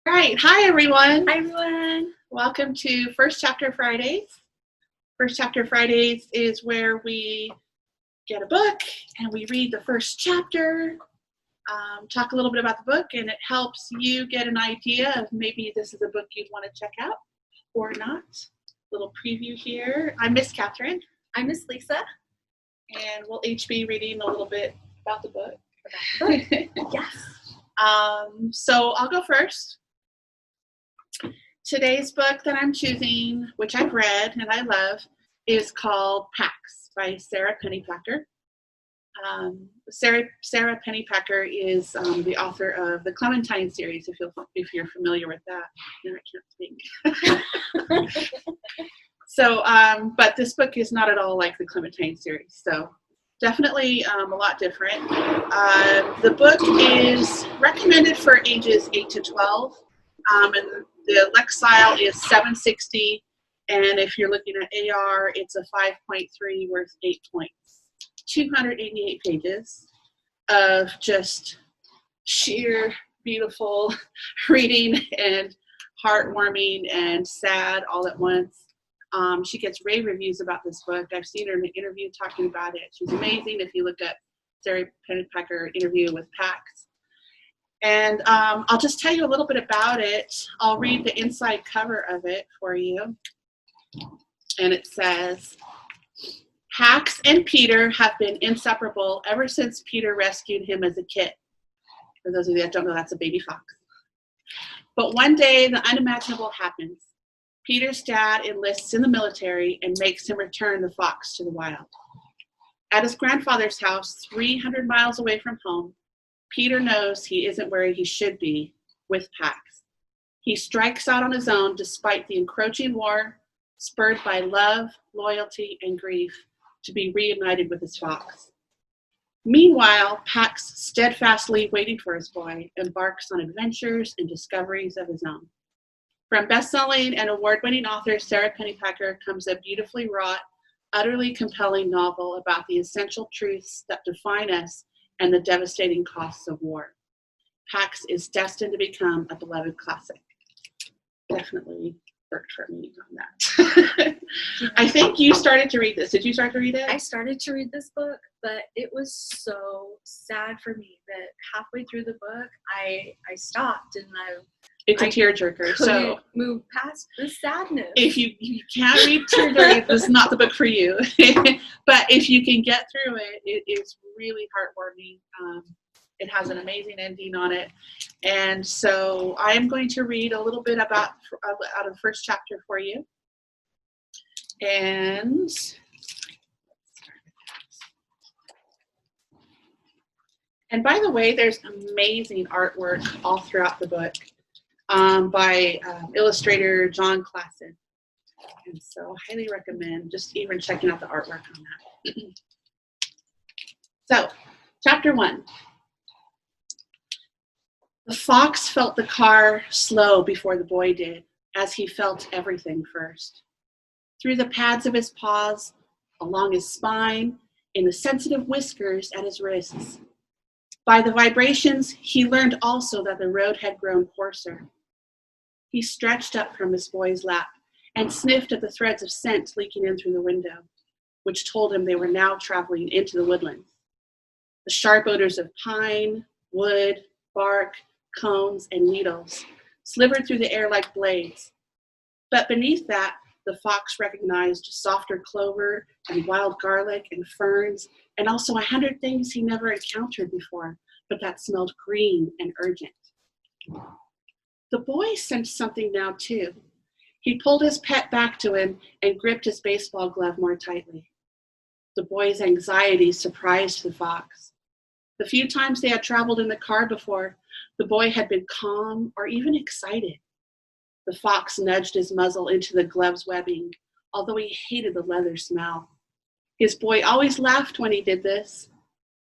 All right. Hi, everyone. Hi, everyone. Welcome to First Chapter Fridays. First Chapter Fridays is where we get a book and we read the first chapter, talk a little bit about the book, and it helps you get an idea of maybe this is a book you'd want to check out or not. Little preview here. I'm Miss Kathryn. I'm Miss Lisa. And we'll each be reading a little bit about the book. Yes. So I'll go first. Today's book that I'm choosing, which I've read and I love, is called Pax by Sara Pennypacker. Sara Pennypacker is the author of the Clementine series, if you're familiar with that. No, I can't think. So, but this book is not at all like the Clementine series, so definitely a lot different. The book is recommended for ages 8 to 12, and the Lexile is 760, and if you're looking at AR, it's a 5.3 worth 8 points. 288 pages of just sheer beautiful reading and heartwarming and sad all at once. She gets rave reviews about this book. I've seen her in an interview talking about it. She's amazing if you look at Sara Pennypacker interview with Pax. And I'll just tell you a little bit about it. I'll read the inside cover of it for you. And it says, Pax and Peter have been inseparable ever since Peter rescued him as a kid. For those of you that don't know, that's a baby fox. But one day, the unimaginable happens. Peter's dad enlists in the military and makes him return the fox to the wild. At his grandfather's house, 300 miles away from home, Peter knows he isn't where he should be with Pax. He strikes out on his own despite the encroaching war, spurred by love, loyalty, and grief, to be reunited with his fox. Meanwhile, Pax, steadfastly waiting for his boy, embarks on adventures and discoveries of his own. From best-selling and award-winning author Sara Pennypacker comes a beautifully wrought, utterly compelling novel about the essential truths that define us and the devastating costs of war. Pax is destined to become a beloved classic. Definitely worked for me on that. I think you started to read this. Did you start to read it? I started to read this book, but it was so sad for me that halfway through the book, I stopped and It's a tearjerker. So move past the sadness. If you can't read tearjerker, this is not the book for you. But if you can get through it, it is really heartwarming. It has an amazing ending on it. And so I am going to read a little bit out of the first chapter for you. And by the way, there's amazing artwork all throughout the book by illustrator John Klassen. And so I highly recommend just even checking out the artwork on that. So, chapter 1. The fox felt the car slow before the boy did, as he felt everything first. Through the pads of his paws, along his spine, in the sensitive whiskers at his wrists. By the vibrations, he learned also that the road had grown coarser. He stretched up from his boy's lap and sniffed at the threads of scent leaking in through the window, which told him they were now traveling into the woodlands. The sharp odors of pine, wood, bark, cones, and needles slivered through the air like blades. But beneath that, the fox recognized softer clover and wild garlic and ferns, and also 100 things he never encountered before, but that smelled green and urgent. The boy sensed something now, too. He pulled his pet back to him and gripped his baseball glove more tightly. The boy's anxiety surprised the fox. The few times they had traveled in the car before, the boy had been calm or even excited. The fox nudged his muzzle into the glove's webbing, although he hated the leather smell. His boy always laughed when he did this.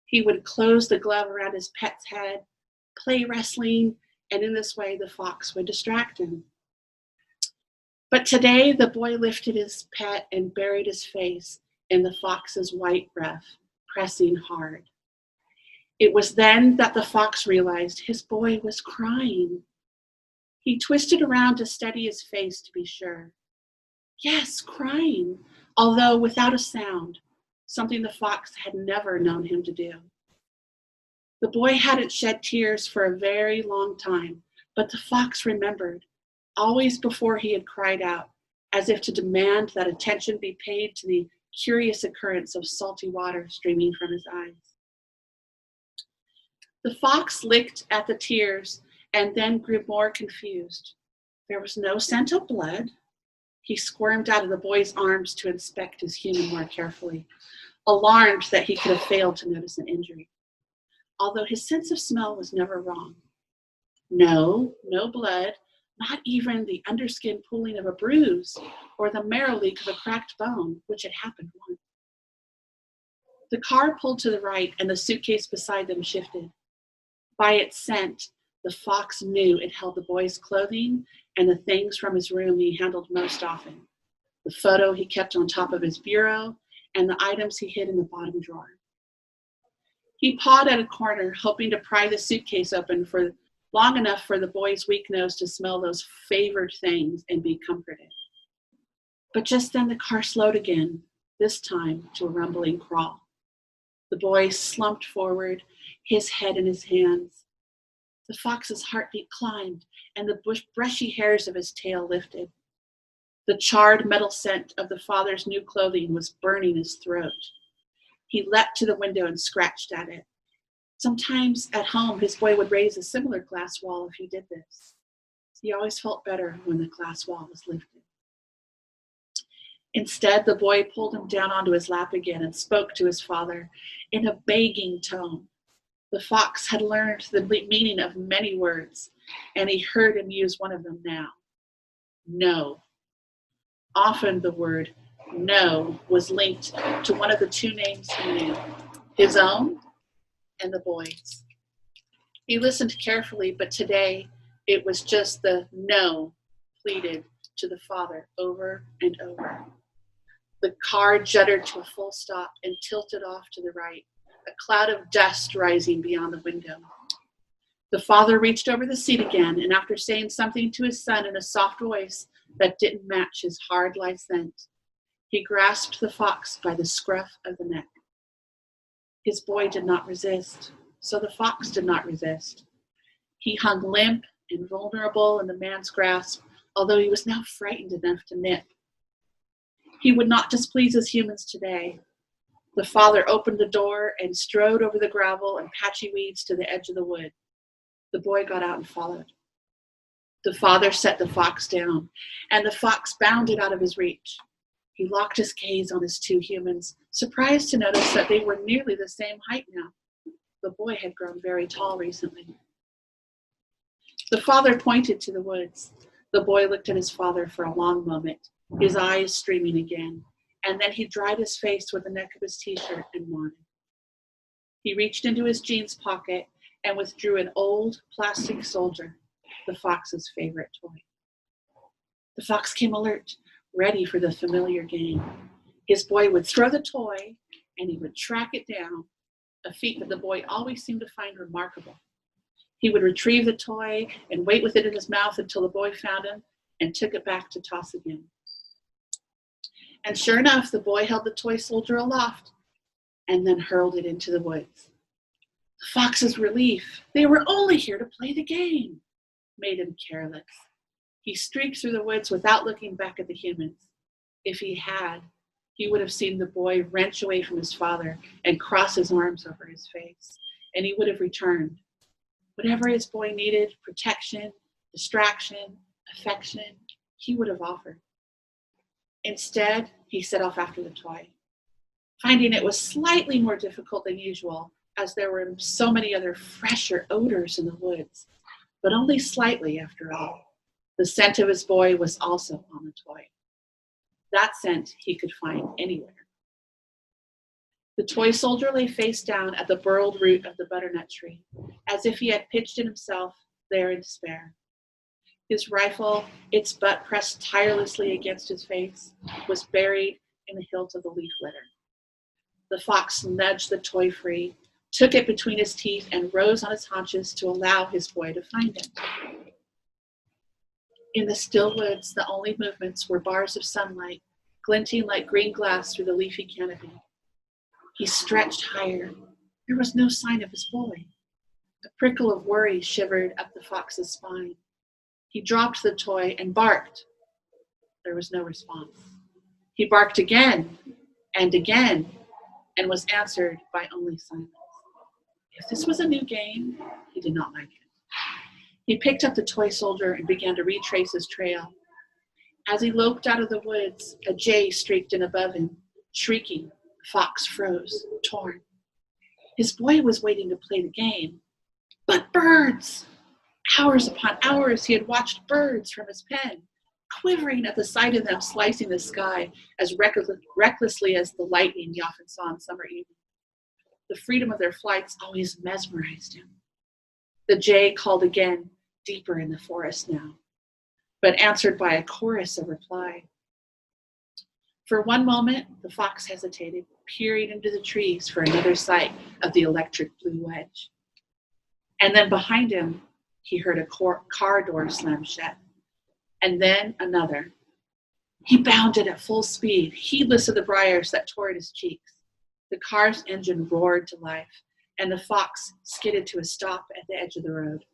He would close the glove around his pet's head, play wrestling, and in this way the fox would distract him. But today the boy lifted his pet and buried his face in the fox's white breath, pressing hard. It was then that the fox realized his boy was crying. He twisted around to steady his face to be sure. Yes, crying, although without a sound, something the fox had never known him to do. The boy hadn't shed tears for a very long time, but the fox remembered, always before he had cried out, as if to demand that attention be paid to the curious occurrence of salty water streaming from his eyes. The fox licked at the tears and then grew more confused. There was no scent of blood. He squirmed out of the boy's arms to inspect his human more carefully, alarmed that he could have failed to notice an injury, although his sense of smell was never wrong. No blood, not even the underskin pooling of a bruise or the marrow leak of a cracked bone, which had happened once. The car pulled to the right and the suitcase beside them shifted. By its scent, the fox knew it held the boy's clothing and the things from his room he handled most often, the photo he kept on top of his bureau and the items he hid in the bottom drawer. He pawed at a corner, hoping to pry the suitcase open for long enough for the boy's weak nose to smell those favored things and be comforted. But just then the car slowed again, this time to a rumbling crawl. The boy slumped forward, his head in his hands. The fox's heartbeat climbed, and the brushy hairs of his tail lifted. The charred metal scent of the father's new clothing was burning his throat. He leapt to the window and scratched at it. Sometimes at home, his boy would raise a similar glass wall if he did this. He always felt better when the glass wall was lifted. Instead, the boy pulled him down onto his lap again and spoke to his father in a begging tone. The fox had learned the meaning of many words, and he heard him use one of them now. No. Often the word no was linked to one of the two names he knew, his own and the boy's. He listened carefully, but today it was just the no pleaded to the father over and over. The car juddered to a full stop and tilted off to the right, a cloud of dust rising beyond the window. The father reached over the seat again, and after saying something to his son in a soft voice that didn't match his hard light scent, he grasped the fox by the scruff of the neck. His boy did not resist, so the fox did not resist. He hung limp and vulnerable in the man's grasp, although he was now frightened enough to nip. He would not displease his humans today. The father opened the door and strode over the gravel and patchy weeds to the edge of the wood. The boy got out and followed. The father set the fox down, and the fox bounded out of his reach. He locked his gaze on his two humans, surprised to notice that they were nearly the same height now. The boy had grown very tall recently. The father pointed to the woods. The boy looked at his father for a long moment, his eyes streaming again, and then he dried his face with the neck of his t-shirt and nodded. He reached into his jeans pocket and withdrew an old plastic soldier, the fox's favorite toy. The fox came alert, ready for the familiar game. His boy would throw the toy, and he would track it down, a feat that the boy always seemed to find remarkable. He would retrieve the toy and wait with it in his mouth until the boy found him and took it back to toss again. And sure enough, the boy held the toy soldier aloft and then hurled it into the woods. The fox's relief, they were only here to play the game, made him careless. He streaked through the woods without looking back at the humans. If he had, he would have seen the boy wrench away from his father and cross his arms over his face, and he would have returned. Whatever his boy needed, protection, distraction, affection, he would have offered. Instead, he set off after the toy, finding it was slightly more difficult than usual as there were so many other fresher odors in the woods, but only slightly after all. The scent of his boy was also on the toy. That scent he could find anywhere. The toy soldier lay face down at the burled root of the butternut tree, as if he had pitched it himself there in despair. His rifle, its butt pressed tirelessly against his face, was buried in the hilt of the leaf litter. The fox nudged the toy free, took it between his teeth, and rose on his haunches to allow his boy to find it. In the still woods, the only movements were bars of sunlight, glinting like green glass through the leafy canopy. He stretched higher. There was no sign of his boy. A prickle of worry shivered up the fox's spine. He dropped the toy and barked. There was no response. He barked again and again and was answered by only silence. If this was a new game, he did not like it. He picked up the toy soldier and began to retrace his trail. As he loped out of the woods, a jay streaked in above him, shrieking. The fox froze, torn. His boy was waiting to play the game. But birds! Hours upon hours he had watched birds from his pen, quivering at the sight of them slicing the sky as recklessly as the lightning he often saw on summer evenings. The freedom of their flights always mesmerized him. The jay called again, deeper in the forest now, but answered by a chorus of reply. For one moment, the fox hesitated, peering into the trees for another sight of the electric blue wedge. And then behind him, he heard a car door slam shut, and then another. He bounded at full speed, heedless of the briars that tore at his cheeks. The car's engine roared to life, and the fox skidded to a stop at the edge of the road.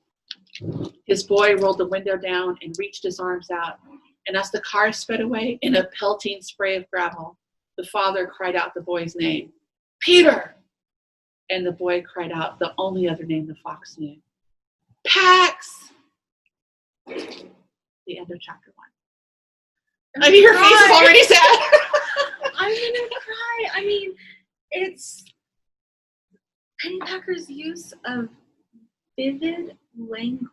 His boy rolled the window down and reached his arms out, and as the car sped away in a pelting spray of gravel, the father cried out the boy's name, Peter! And the boy cried out the only other name the fox knew, Pax! The end of chapter 1. I mean, your face is already sad. I'm gonna cry. I mean, it's Pennypacker's use of vivid language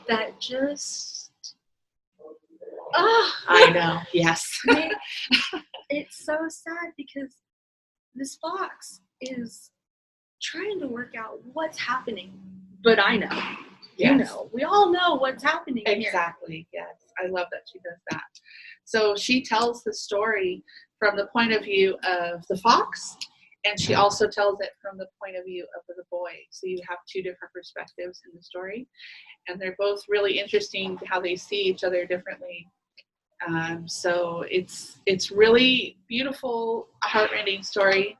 that just, I know, yes. It's so sad because this fox is trying to work out what's happening, but I know. Yes. You know, we all know what's happening Exactly, yes. I love that she does that. So she tells the story from the point of view of the fox, and she also tells it from the point of view of the boy. So you have two different perspectives in the story, and they're both really interesting how they see each other differently. So it's really beautiful, heart-rending story.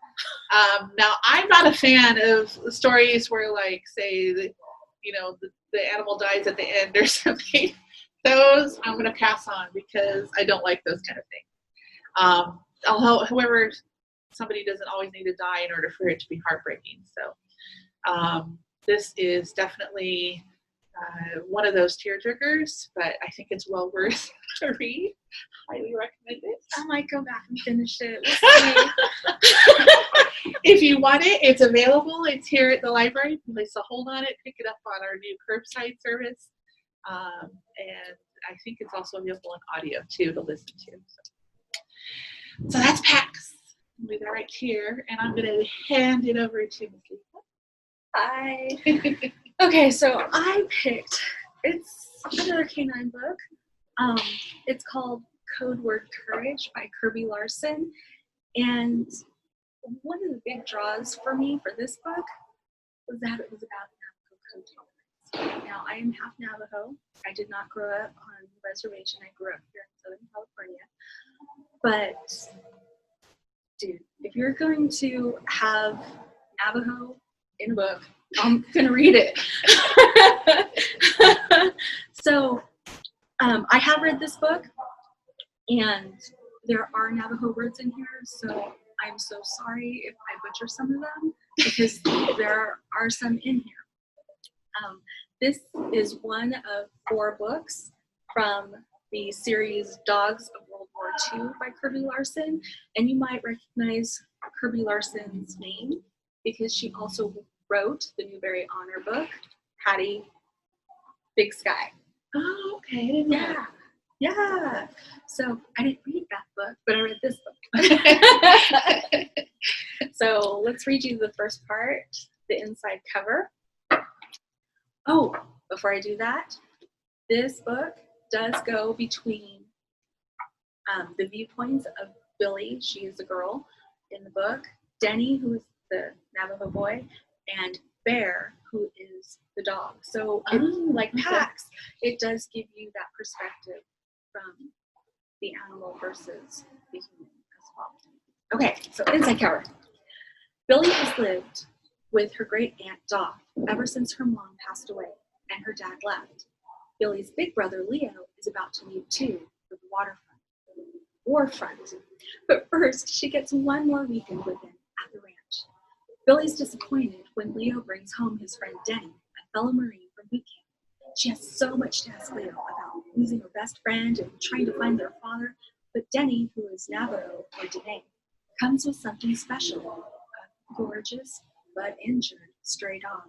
Now, I'm not a fan of stories where, like, say, the animal dies at the end or something. Those I'm going to pass on because I don't like those kind of things. However, somebody doesn't always need to die in order for it to be heartbreaking. So this is definitely one of those tearjerkers, but I think it's well worth a read. Highly recommend it. I might go back and finish it. We'll see. If you want it, it's available. It's here at the library. Place a hold on it. Pick it up on our new curbside service. And I think it's also available in audio, too, to listen to. So that's Pax. I'll leave that right here. And I'm going to hand it over to Ms. Lisa. Hi. Okay, so I picked, it's another canine book. It's called Code Word Courage by Kirby Larson. And one of the big draws for me for this book was that it was about Navajo code tolerance. Now, I am half Navajo. I did not grow up on the reservation. I grew up here in Southern California. But, dude, if you're going to have Navajo in a book, I'm going to read it. So, I have read this book, and there are Navajo words in here, so I'm so sorry if I butcher some of them, because there are some in here. This is one of 4 books from the series Dogs of World War II by Kirby Larson, and you might recognize Kirby Larson's name because she also wrote the Newbery Honor book, Hattie Big Sky. Oh, okay. I didn't know that. Yeah. So I didn't read that book, but I read this book. So let's read you the first part, the inside cover. Oh, before I do that, this book does go between the viewpoints of Billy, she is a girl in the book, Denny, who is the Navajo boy, and Bear, who is the the dog. So like okay. Pax, it does give you that perspective from the animal versus the human as well. Okay, so inside cover. Billy has lived with her great aunt Dot ever since her mom passed away and her dad left. Billy's big brother Leo is about to leave too for the warfront. But first, she gets one more weekend with him at the ranch. Billy's disappointed when Leo brings home his friend Denny, a fellow Marine from boot camp. She has so much to ask Leo about losing her best friend and trying to find their father, but Denny, who is Navajo or Dene, comes with something special, a gorgeous but injured stray dog.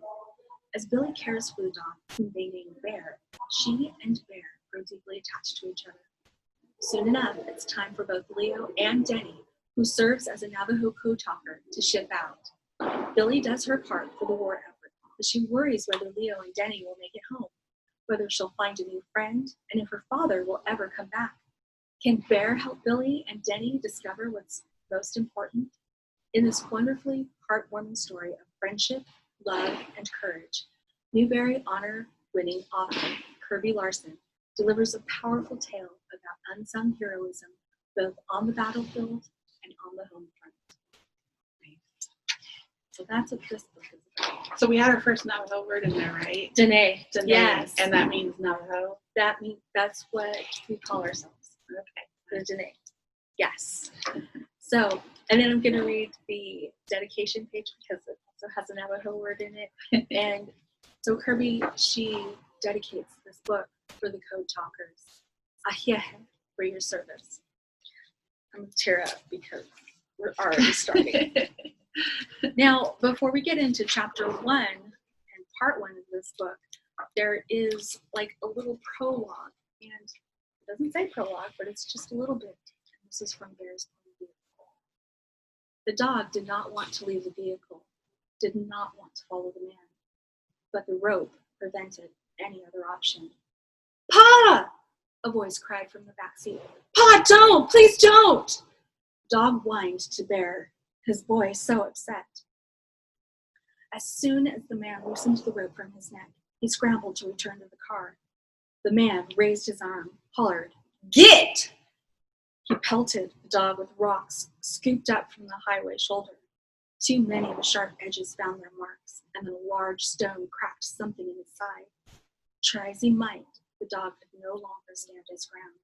As Billy cares for the dog, whom they name Bear, she and Bear grow deeply attached to each other. Soon enough, it's time for both Leo and Denny, who serves as a Navajo code talker, to ship out. Billy does her part for the war effort, but she worries whether Leo and Denny will make it home, whether she'll find a new friend, and if her father will ever come back. Can Bear help Billy and Denny discover what's most important? In this wonderfully heartwarming story of friendship, love, and courage, Newbery Honor-winning author Kirby Larson delivers a powerful tale about unsung heroism, both on the battlefield and on the home front. So that's what this book is about. So we had our first Navajo word in there, right? Dene. Dene. Yes. And that means Navajo? That's what we call ourselves. Okay. The Dene. Yes. So, and then I'm going to read the dedication page because it also has a Navajo word in it. And so Kirby, she dedicates this book for the code talkers. Ahiehe for your service. I'm going to tear up because we're already starting. Now, before we get into chapter 1 and part 1 of this book, there is like a little prologue. And it doesn't say prologue, but it's just a little bit. And this is from Bear's point of view. The dog did not want to leave the vehicle, did not want to follow the man, but the rope prevented any other option. Pa! A voice cried from the back seat. Pa, don't! Please don't! Dog whined to Bear, his voice so upset. As soon as the man loosened the rope from his neck, he scrambled to return to the car. The man raised his arm, hollered, "Get!" He pelted the dog with rocks scooped up from the highway shoulder. Too many of the sharp edges found their marks, and then a large stone cracked something in his side. Try as he might, the dog could no longer stand his ground.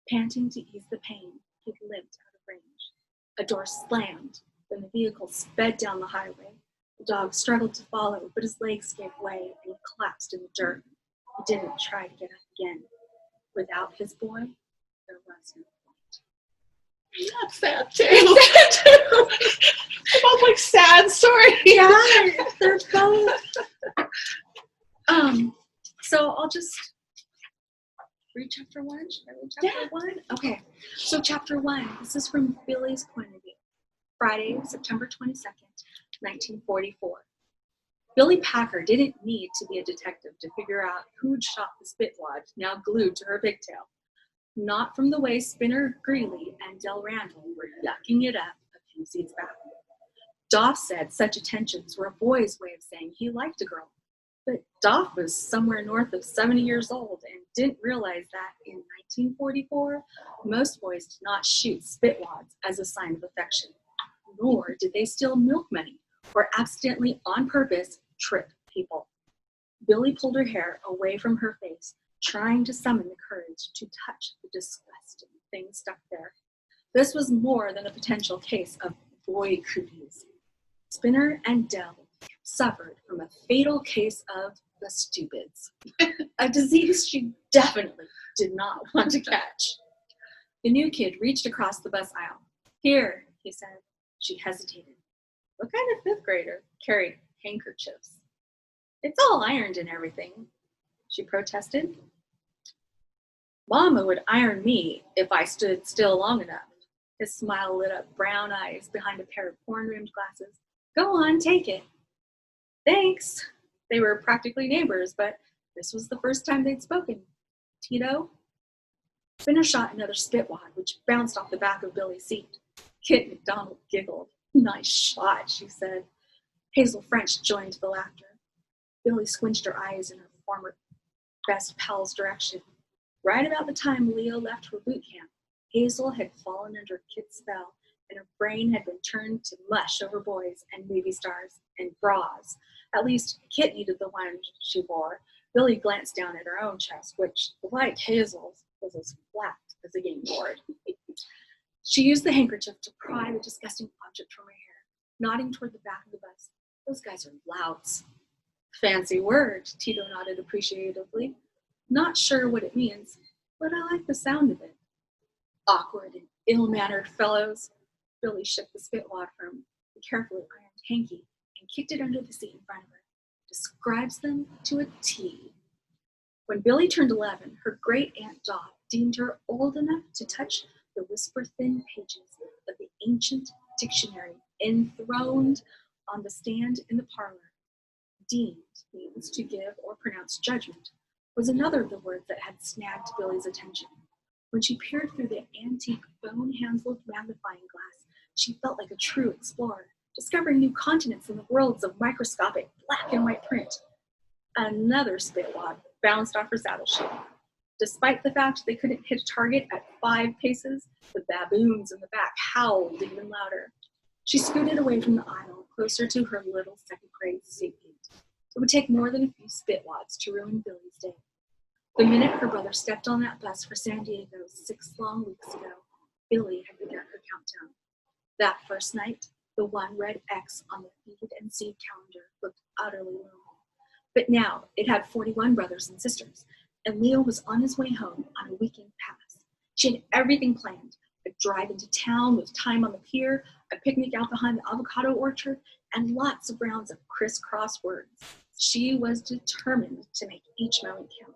Panting to ease the pain, he limped out of range. A door slammed, then the vehicle sped down the highway. The dog struggled to follow, but his legs gave way and he collapsed in the dirt. He didn't try to get up again. Without his boy, there was no point. That's sad too. They're both like sad stories. Yeah, they're both. So I'll just read chapter 1. Should I read chapter 1? Okay. So chapter 1. This is from Billy's point of view. Friday, September 22nd, 1944. Billy Packer didn't need to be a detective to figure out who'd shot the spitwad now glued to her pigtail. Not from the way Spinner Greeley and Del Randall were yucking it up a few seats back. Doff said such attentions were a boy's way of saying he liked a girl. But Doff was somewhere north of 70 years old and didn't realize that in 1944, most boys did not shoot spitwads as a sign of affection, nor did they steal milk money or accidentally, on purpose, trip people. Billy pulled her hair away from her face, trying to summon the courage to touch the disgusting thing stuck there. This was more than a potential case of boy cooties. Spinner and Dell suffered from a fatal case of the stupids, a disease she definitely did not want to catch. The new kid reached across the bus aisle. Here, he said. She hesitated. What kind of fifth grader carried handkerchiefs? It's all ironed and everything, she protested. Mama would iron me if I stood still long enough. His smile lit up brown eyes behind a pair of horn-rimmed glasses. Go on, take it. Thanks. They were practically neighbors, but this was the first time they'd spoken. Tito? Spinner shot another spitwad, which bounced off the back of Billy's seat. Kit McDonald giggled. Nice shot, she said. Hazel French joined the laughter. Billy squinched her eyes in her former best pal's direction. Right about the time Leo left for boot camp, Hazel had fallen under Kit's spell, and her brain had been turned to mush over boys and movie stars and bras. At least Kit needed the one she wore. Billy glanced down at her own chest, which, like Hazel's, was as flat as a game board. She used the handkerchief to pry the disgusting object from her hair, nodding toward the back of the bus. Those guys are louts. Fancy word, Tito nodded appreciatively. Not sure what it means, but I like the sound of it. Awkward and ill-mannered fellows. Billy shook the spitwad from the carefully ironed hanky and kicked it under the seat in front of her. Describes them to a T. When Billy turned 11, her great-aunt Dot deemed her old enough to touch the whisper-thin pages of the ancient dictionary enthroned on the stand in the parlor. Deemed means to give or pronounce judgment, was another of the words that had snagged Billy's attention. When she peered through the antique bone-handled magnifying glass, she felt like a true explorer, discovering new continents in the worlds of microscopic black and white print. Another spitwad bounced off her saddle shoe. Despite the fact they couldn't hit a target at 5 paces, the baboons in the back howled even louder. She scooted away from the aisle, closer to her little second-grade seatmate. It would take more than a few spitwads to ruin Billy's day. The minute her brother stepped on that bus for San Diego 6 long weeks ago, Billy had begun her countdown. That first night, the one red X on the feed and seed calendar looked utterly lonely. But now it had 41 brothers and sisters, and Leo was on his way home on a weekend pass. She had everything planned: a drive into town with time on the pier, a picnic out behind the avocado orchard, and lots of rounds of crisscross words. She was determined to make each moment count.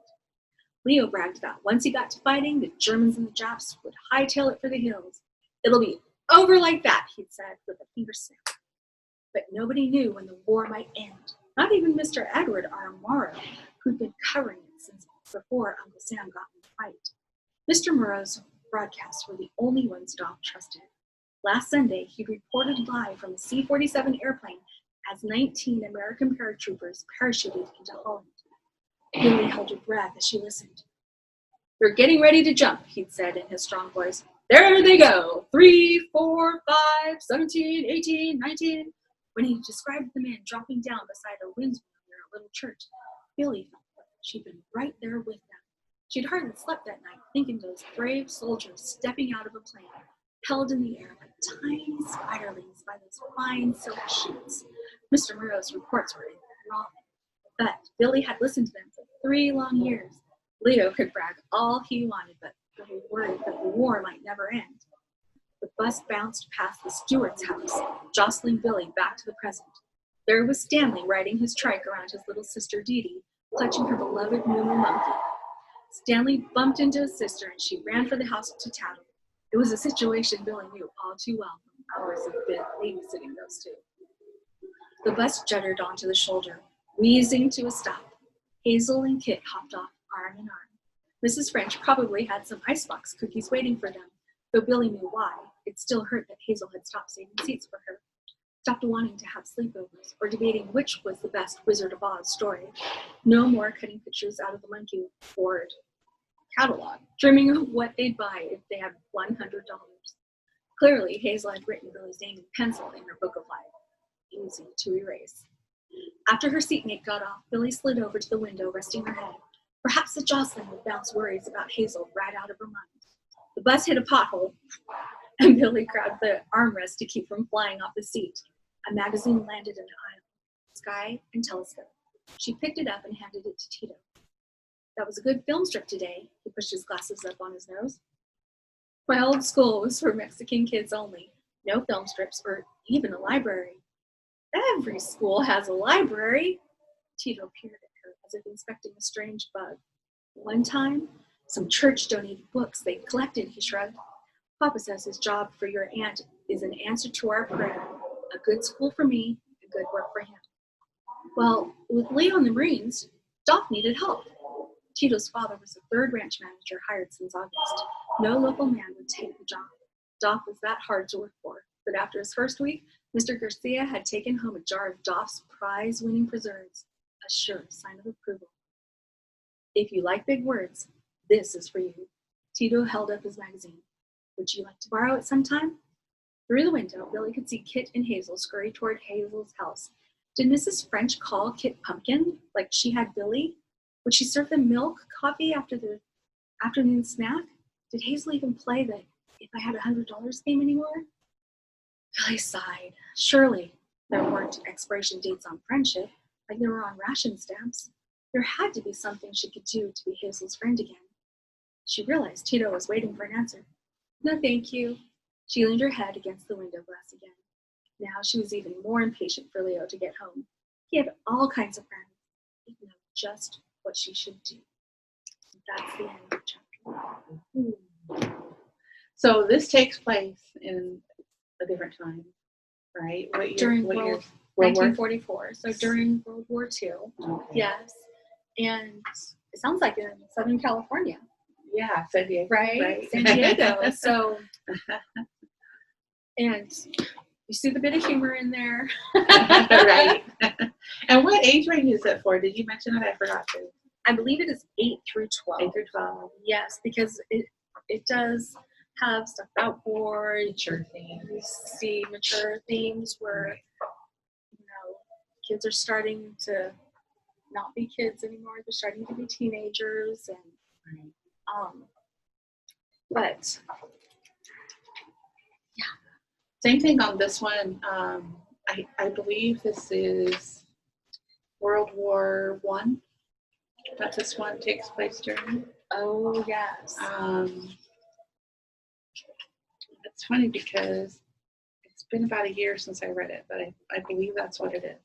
Leo bragged that once he got to fighting, the Germans and the Japs would hightail it for the hills. It'll be over like that, he'd said with a finger snap. But nobody knew when the war might end. Not even Mr. Edward R. Morrow, who'd been covering it since before Uncle Sam got in the fight. Mr. Morrow's broadcasts were the only ones Doc trusted. Last Sunday, he reported live from a C-47 airplane as 19 American paratroopers parachuted into Holland. Billy held her breath as she listened. "They're getting ready to jump," he'd said in his strong voice. "There they go! 3, 4, 5, 17, 18, 19. When he described the men dropping down beside a windmill near a little church, Billy felt like she'd been right there with them. She'd hardly slept that night, thinking those brave soldiers stepping out of a plane, held in the air like tiny spiderlings by those fine silk shoots. Mr. Murrow's reports were wrong, but Billy had listened to them for 3 long years. Leo could brag all he wanted, but Billy worried that the war might never end. The bus bounced past the Stewart's house, jostling Billy back to the present. There was Stanley riding his trike around his little sister Dee Dee, clutching her beloved Moo monkey. Stanley bumped into his sister, and she ran for the house to tattle. It was a situation Billy knew all too well from hours of babysitting those two. The bus juddered onto the shoulder, wheezing to a stop. Hazel and Kit hopped off arm in arm. Mrs. French probably had some icebox cookies waiting for them, though Billy knew why. It still hurt that Hazel had stopped saving seats for her, stopped wanting to have sleepovers, or debating which was the best Wizard of Oz story. No more cutting pictures out of the monkey board catalog, dreaming of what they'd buy if they had $100. Clearly, Hazel had written Billy's name in pencil in her book of life. Easy to erase. After her seatmate got off, Billy slid over to the window, resting her head. Perhaps the jostling would bounce worries about Hazel right out of her mind. The bus hit a pothole, and Billy grabbed the armrest to keep from flying off the seat. A magazine landed in the aisle, Sky and Telescope. She picked it up and handed it to Tito. "That was a good film strip today." He pushed his glasses up on his nose. "My old school was for Mexican kids only. No film strips or even a library." "Every school has a library." Tito peered at her as if inspecting a strange bug. "One time, some church donated books they'd collected," he shrugged. "Papa says his job for your aunt is an answer to our prayer. A good school for me, a good work for him." Well, with Leo and the Marines, Doc needed help. Tito's father was the 3rd ranch manager hired since August. No local man would take the job. Doc was that hard to work for, but after his first week, Mr. Garcia had taken home a jar of Doff's prize-winning preserves, a sure sign of approval. If you like big words, this is for you. Tito held up his magazine. Would you like to borrow it sometime? Through the window, Billy could see Kit and Hazel scurry toward Hazel's house. Did Mrs. French call Kit Pumpkin like she had Billy? Would she serve them milk, coffee after the afternoon snack? Did Hazel even play the "If I Had $100" game anymore? Billy sighed. Surely there weren't expiration dates on friendship like there were on ration stamps. There had to be something she could do to be Hazel's friend again. She realized Tito was waiting for an answer. No, thank you. She leaned her head against the window glass again. Now she was even more impatient for Leo to get home. He had all kinds of friends. He knew just what she should do. That's the end of chapter 1. So this takes place in a different time, right? What year? During what year? World 1944. So during World War II. Okay. Yes. And it sounds like in Southern California. Yeah, San Diego. Right? San Diego. So, and you see the bit of humor in there. Right. And what age range is it for? Did you mention it? I forgot to. I believe it is 8 through 12. 8 through 12. Yes, because it does have stuff about war. Mature themes. You see mature themes where, kids are starting to not be kids anymore. They're starting to be teenagers, and but yeah. Same thing on this one. I believe this is World War I. That this one takes place during. Oh yes. It's funny because it's been about a year since I read it, but I believe that's what it is.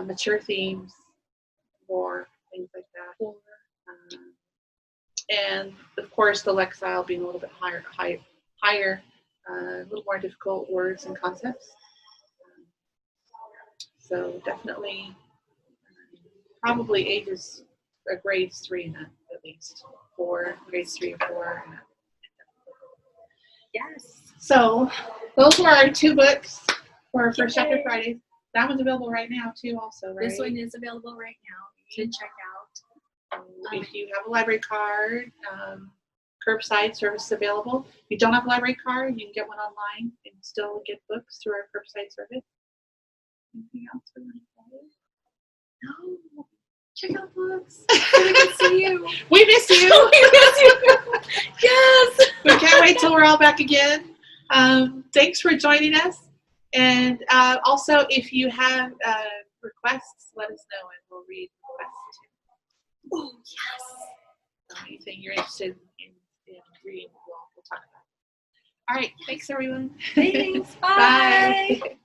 Mature themes, war, things like that. And of course, the Lexile being a little bit higher, a little more difficult words and concepts. So definitely, probably ages, grades 3 and up, at least 4, grades 3 or 4. And up. Yes. So those were our 2 books for First Chapter Friday. That one's available right now too, also, right? This one is available right now to check out. If you have a library card, curbside service available. If you don't have a library card, you can get one online and still get books through our curbside service. Anything else we want to say? No. Check out books. So we can see you. We miss you. We miss you. Yes. We can't wait till we're all back again. Thanks for joining us. And also, if you have requests, let us know and we'll read requests too. Oh, yes. Anything you're interested in reading, we'll talk about it. All right. Thanks, everyone. Thanks. Bye. Bye.